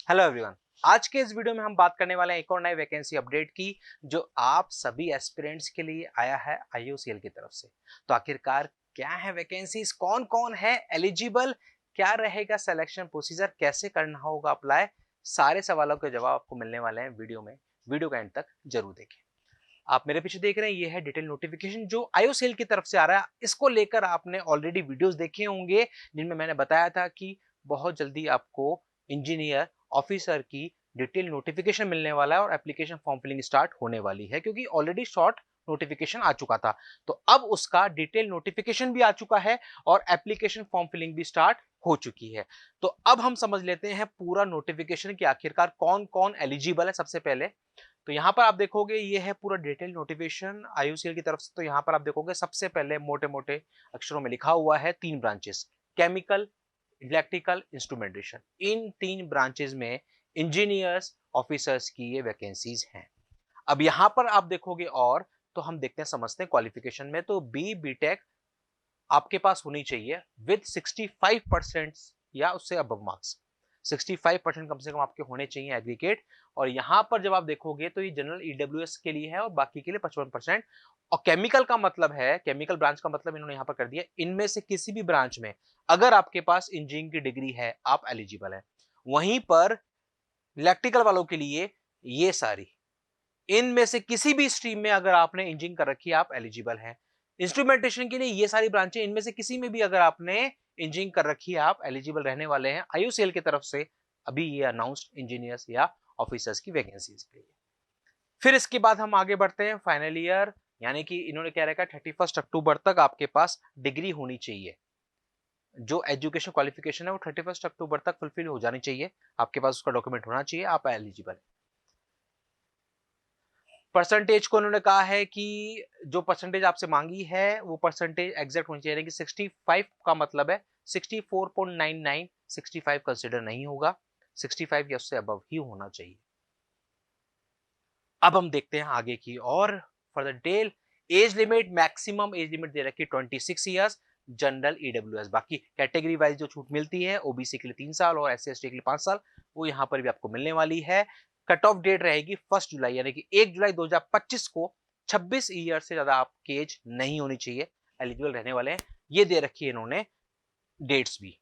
Hello everyone. आज के इस वीडियो में हम बात करने वाले हैं एक और नई वैकेंसी अपडेट की, जो आप सभी एस्पिरेंट्स के लिए आया है आईयूसीएल की तरफ से। तो आखिरकार क्या है वैकेंसीज, कौन कौन है एलिजिबल, क्या रहेगा सिलेक्शन प्रोसीजर, कैसे करना होगा अप्लाई, सारे सवालों के जवाब आपको मिलने वाले हैं वीडियो में। वीडियो का एंड तक जरूर देखें। आप मेरे पीछे देख रहे हैं, ये है डिटेल नोटिफिकेशन जो आईयूसीएल की तरफ से आ रहा है। इसको लेकर आपने ऑलरेडी वीडियोस देखे होंगे जिनमें मैंने बताया था कि बहुत जल्दी आपको इंजीनियर ऑफिसर की डिटेल नोटिफिकेशन मिलने वाला है और एप्लीकेशन फॉर्म फिलिंग स्टार्ट होने वाली है, क्योंकि ऑलरेडी शॉर्ट नोटिफिकेशन आ चुका था। तो अब उसका डिटेल नोटिफिकेशन भी आ चुका है और एप्लीकेशन फॉर्म फिलिंग भी स्टार्ट हो चुकी है। तो अब हम समझ लेते हैं पूरा नोटिफिकेशन कि आखिरकार कौन कौन एलिजिबल है। सबसे पहले तो यहाँ पर आप देखोगे ये है पूरा डिटेल नोटिफिकेशन आईयूसीएल की तरफ से। तो यहाँ पर आप देखोगे सबसे पहले मोटे मोटे अक्षरों में लिखा हुआ है 3 ब्रांचेस, केमिकल, इलेक्ट्रिकल, इंस्ट्रूमेंटेशन। इन 3 ब्रांचेस में इंजीनियर्स ऑफिसर्स की ये वैकेंसीज हैं। अब यहाँ पर आप देखोगे और तो हम देखते हैं, समझते हैं क्वालिफिकेशन में। तो बीटेक आपके पास होनी चाहिए विद 65% या उससे अबव मार्क्स। 65% कम से कम आपके होने चाहिए एग्रीगेट। और यहां पर जब आप देखोगे तो ये जनरल ईडब्ल्यूएस के लिए है और बाकी के लिए 55%। और केमिकल का मतलब है, केमिकल ब्रांच का मतलब इन्होंने यहां पर कर दिया, इनमें से किसी भी ब्रांच में अगर आपके पास इंजीनियरिंग की डिग्री है आप एलिजिबल है। वहीं पर इलेक्ट्रिकल वालों के लिए ये सारी, इनमें से किसी भी स्ट्रीम में अगर आपने इंजीनियरिंग कर रखी है आप एलिजिबल हैं। इंस्ट्रूमेंटेशन के लिए ये सारी ब्रांचें, इनमें से किसी में भी अगर आपने इंजीनियरिंग कर रखी है आप एलिजिबल रहने वाले हैं आईयूसीएल की तरफ से अभी ये अनाउंस्ड इंजीनियर्स या ऑफिसर्स की वैकेंसीज के लिए। फिर इसके बाद हम आगे बढ़ते हैं फाइनल ईयर, यानी कि इन्होंने क्या रखा, 31 अक्टूबर तक आपके पास डिग्री होनी चाहिए। जो एजुकेशन क्वालिफिकेशन है वो 31 अक्टूबर तक फुलफिल हो जानी चाहिए, आपके पास उसका डॉक्यूमेंट होना चाहिए, आप एलिजिबल है। परसेंटेज को उन्होंने कहा है कि जो परसेंटेज आपसे मांगी है वो परसेंटेज एग्जैक्ट होनी चाहिए, कि 65 का मतलब है 64.99, 65 कंसिडर नहीं होगा, 65 या उससे अबव ही होना चाहिए। अब हम देखते हैं आगे की और for the detail. Age limit, maximum age limit दे रखी है 26 ईयर्स, जनरल ईडब्ल्यूएस। बाकी कैटेगरी वाइज जो छूट मिलती है ओबीसी के लिए 3 साल और एससी एसटी के लिए 5 साल, वो यहां पर भी आपको मिलने वाली है। कट ऑफ डेट रहेगी 1 जुलाई, यानी कि 1 जुलाई 2025 को 26 ईयर से ज्यादा आपकी एज नहीं होनी चाहिए, एलिजिबल रहने वाले हैं। ये दे रखी है इन्होंने डेट्स भी।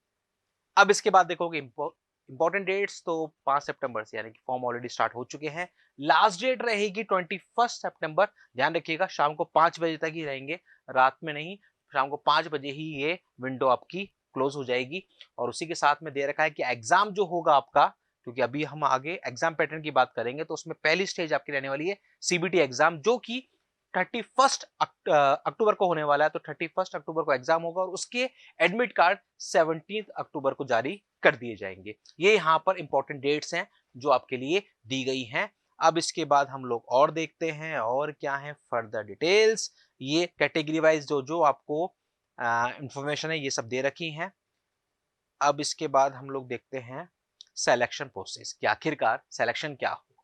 अब इसके बाद देखोगे इंपॉर्टेंट डेट्स, तो 5 सितंबर से, यानी कि फॉर्म ऑलरेडी स्टार्ट हो चुके हैं। लास्ट डेट रहेगी 21 सितंबर। ध्यान रखिएगा शाम को 5 बजे तक ही रहेंगे, रात में नहीं। शाम को 5 बजे ही ये विंडो आपकी क्लोज हो जाएगी। और उसी के साथ में दे रखा है कि एग्जाम जो होगा आपका, क्योंकि अभी हम आगे एग्जाम पैटर्न की बात करेंगे, तो उसमें पहली स्टेज आपकी रहने वाली है सीबीटी एग्जाम, जो कि 31 अक्टूबर को होने वाला है। तो 31 अक्टूबर को एग्जाम होगा और उसके एडमिट कार्ड 17 अक्टूबर को जारी कर दिए जाएंगे। ये यहाँ पर इंपॉर्टेंट डेट्स हैं जो आपके लिए दी गई हैं। अब इसके बाद हम लोग और देखते हैं और क्या है फर्दर डिटेल्स। ये कैटेगरी वाइज जो जो आपको इंफॉर्मेशन है ये सब दे रखी हैं। अब इसके बाद हम लोग देखते हैं सिलेक्शन प्रोसेस कि आखिरकार सिलेक्शन क्या होगा,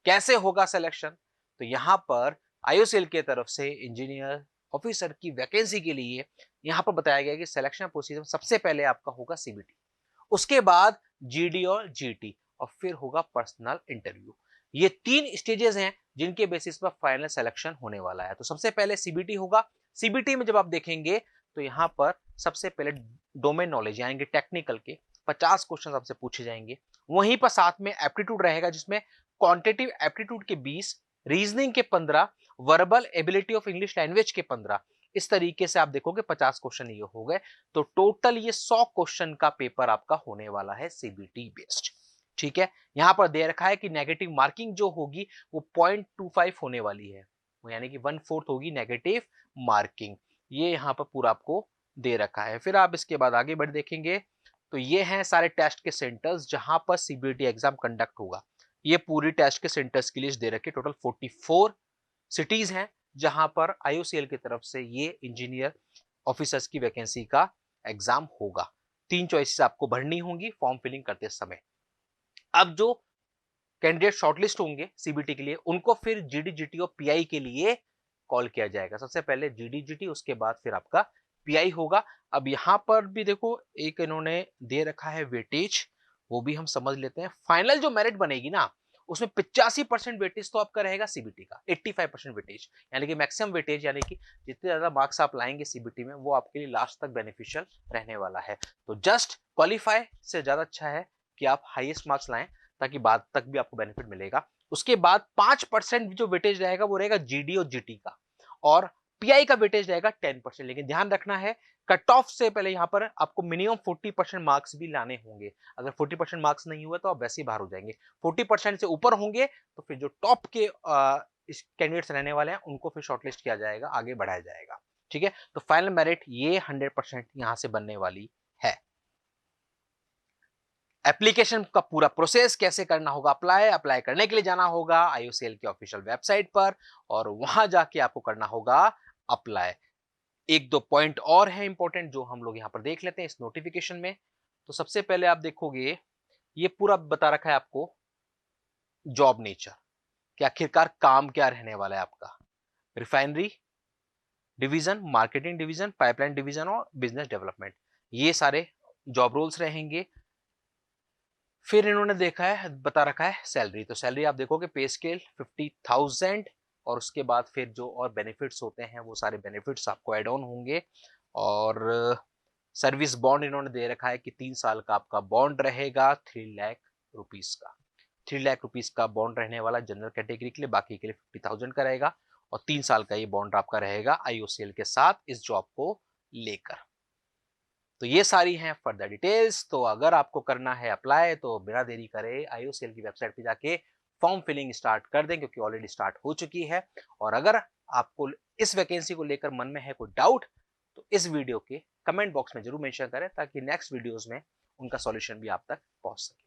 कैसे होगा सिलेक्शन। तो यहाँ पर आईयूसीएल की तरफ से इंजीनियर ऑफिसर की वैकेंसी के लिए यहाँ पर बताया गया कि सिलेक्शन प्रोसीजर सबसे पहले आपका होगा सीबीटी, उसके बाद जीडी और जीटी, और फिर होगा पर्सनल इंटरव्यू। ये 3 स्टेजेस हैं जिनके बेसिस पर फाइनल सिलेक्शन होने वाला है। तो सबसे पहले सीबीटी होगा। सीबीटी में जब आप देखेंगे तो यहाँ पर सबसे पहले डोमेन नॉलेज यानी कि टेक्निकल के 50 क्वेश्चन आपसे पूछे जाएंगे। वहीं पर साथ में एप्टीट्यूड रहेगा जिसमें क्वांटिटेटिव एप्टीट्यूड के 20, रीजनिंग के 15, verbal ability of English language के 15। इस तरीके से आप देखोगे 50 क्वेश्चन ये हो गए। तो टोटल ये 100 क्वेश्चन का पेपर आपका होने वाला है सीबीटी बेस्ड। ठीक है, यहां पर दे रखा है कि नेगेटिव मार्किंग जो होगी वो 0.25 होने वाली है, यानी कि 1/4 होगी नेगेटिव मार्किंग। ये यहां पर पूरा आपको दे रखा है। फिर आप इसके बाद आगे बढ़ देखेंगे तो ये हैं सारे टेस्ट के सेंटर्स जहां पर सीबीटी एग्जाम कंडक्ट होगा। ये पूरी टेस्ट के सेंटर्स की लिस्ट दे रखी है। टोटल 44 सिटीज हैं जहां पर आईयूसीएल की तरफ से ये इंजीनियर ऑफिसर्स की वैकेंसी का एग्जाम होगा। 3 चॉइसेस आपको भरनी होंगी फॉर्म फिलिंग करते समय। अब जो कैंडिडेट शॉर्टलिस्ट होंगे सीबीटी के लिए उनको फिर जीडी जीटी और पीआई के लिए कॉल किया जाएगा। सबसे पहले जीडी जीटी, उसके बाद फिर आपका पीआई होगा। अब यहां पर भी देखो एक इन्होंने दे रखा है वेटेज, वो भी हम समझ लेते हैं। फाइनल जो मेरिट बनेगी ना, उसमें 85% वेटेज तो आपका रहेगा सीबीटी का, 85% वेटेज, यानी कि मैक्सिमम वेटेज, यानी कि जितने ज्यादा मार्क्स आप लाएंगे सीबीटी में वो आपके लिए लास्ट तक बेनिफिशियल रहने वाला है। तो जस्ट क्वालिफाई से ज्यादा अच्छा है कि आप हाईएस्ट मार्क्स लाएं, ताकि बाद तक भी आपको बेनिफिट मिलेगा। उसके बाद 5% जो वेटेज रहेगा वो रहेगा जीडी और जीटी का, और पीआई का वेटेज रहेगा 10%। लेकिन ध्यान रखना है, कट ऑफ से पहले यहां पर आपको मिनिमम 40% मार्क्स भी लाने होंगे। अगर 40% मार्क्स नहीं हुए तो आप वैसे ही बाहर हो जाएंगे। 40% से ऊपर होंगे तो फिर जो टॉप के कैंडिडेट्स रहने वाले हैं उनको फिर शॉर्टलिस्ट किया जाएगा, आगे बढ़ाया जाएगा। ठीक है, तो फाइनल मेरिट ये 100% यहां से बनने वाली है। एप्लीकेशन का पूरा प्रोसेस कैसे करना होगा, अप्लाई करने के लिए जाना होगा आईओसीएल की ऑफिशियल वेबसाइट पर, और वहां जाके आपको करना होगा अप्लाई। एक दो पॉइंट और है इंपॉर्टेंट जो हम लोग यहां पर देख लेते हैं इस नोटिफिकेशन में। तो सबसे पहले आप देखोगे, ये पूरा बता रखा है आपको जॉब नेचर, कि आखिरकार काम क्या रहने वाला है आपका। Refinery division, marketing division, pipeline division और बिजनेस डेवलपमेंट, ये सारे जॉब रोल्स रहेंगे। फिर इन्होंने देखा है, बता रखा है सैलरी। तो सैलरी आप देखोगे पे स्केल 50,000, और उसके बाद फिर जो और बेनिफिट्स होते हैं वो सारे बेनिफिट्स आपको एड ऑन होंगे। और सर्विस बॉन्ड इन्होंने दे रखा है कि 3 साल का आपका बॉन्ड रहेगा 3 लाख रुपीज का। 3 लाख रुपीज का बॉन्ड रहने वाला जनरल कैटेगरी के लिए, बाकी के लिए 50,000 का रहेगा। और 3 साल का ये बॉन्ड आपका रहेगा आईओसीएल के साथ इस जॉब को लेकर। तो ये सारी हैं फर्दर डिटेल्स। तो अगर आपको करना है अप्लाई तो बिना देरी करे आईओसीएल की वेबसाइट पे जाके फॉर्म फिलिंग स्टार्ट कर दें, क्योंकि ऑलरेडी स्टार्ट हो चुकी है। और अगर आपको इस वैकेंसी को लेकर मन में है कोई डाउट तो इस वीडियो के कमेंट बॉक्स में जरूर मेंशन करें, ताकि नेक्स्ट वीडियोस में उनका सॉल्यूशन भी आप तक पहुंच सके।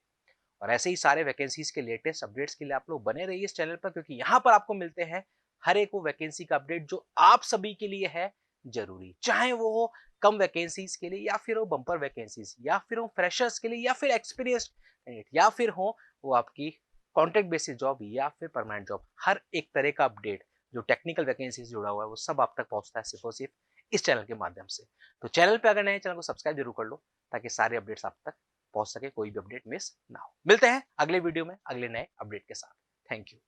और ऐसे ही सारे वैकेंसीज के लेटेस्ट अपडेट्स के लिए आप लोग बने रहिए इस चैनल पर, क्योंकि यहाँ पर आपको मिलते हैं हर एक वो वैकेंसी का अपडेट जो आप सभी के लिए है जरूरी, चाहे वो हो कम वैकेंसीज के लिए, या फिर हो बम्पर वैकेंसीज, या फिर हो फ्रेशर्स के लिए, या फिर एक्सपीरियंस्ड कैंडिडेट, या फिर हो वो आपकी कॉन्ट्रैक्ट बेसिस जॉब या फिर परमानेंट जॉब। हर एक तरह का अपडेट जो टेक्निकल वैकेंसी से जुड़ा हुआ है वो सब आप तक पहुंचता है सिर्फ और सिर्फ इस चैनल के माध्यम से। तो चैनल पे अगर नए, चैनल को सब्सक्राइब जरूर कर लो, ताकि सारे अपडेट्स आप तक पहुंच सके, कोई भी अपडेट मिस ना हो। मिलते हैं अगले वीडियो में अगले नए अपडेट के साथ। Thank you.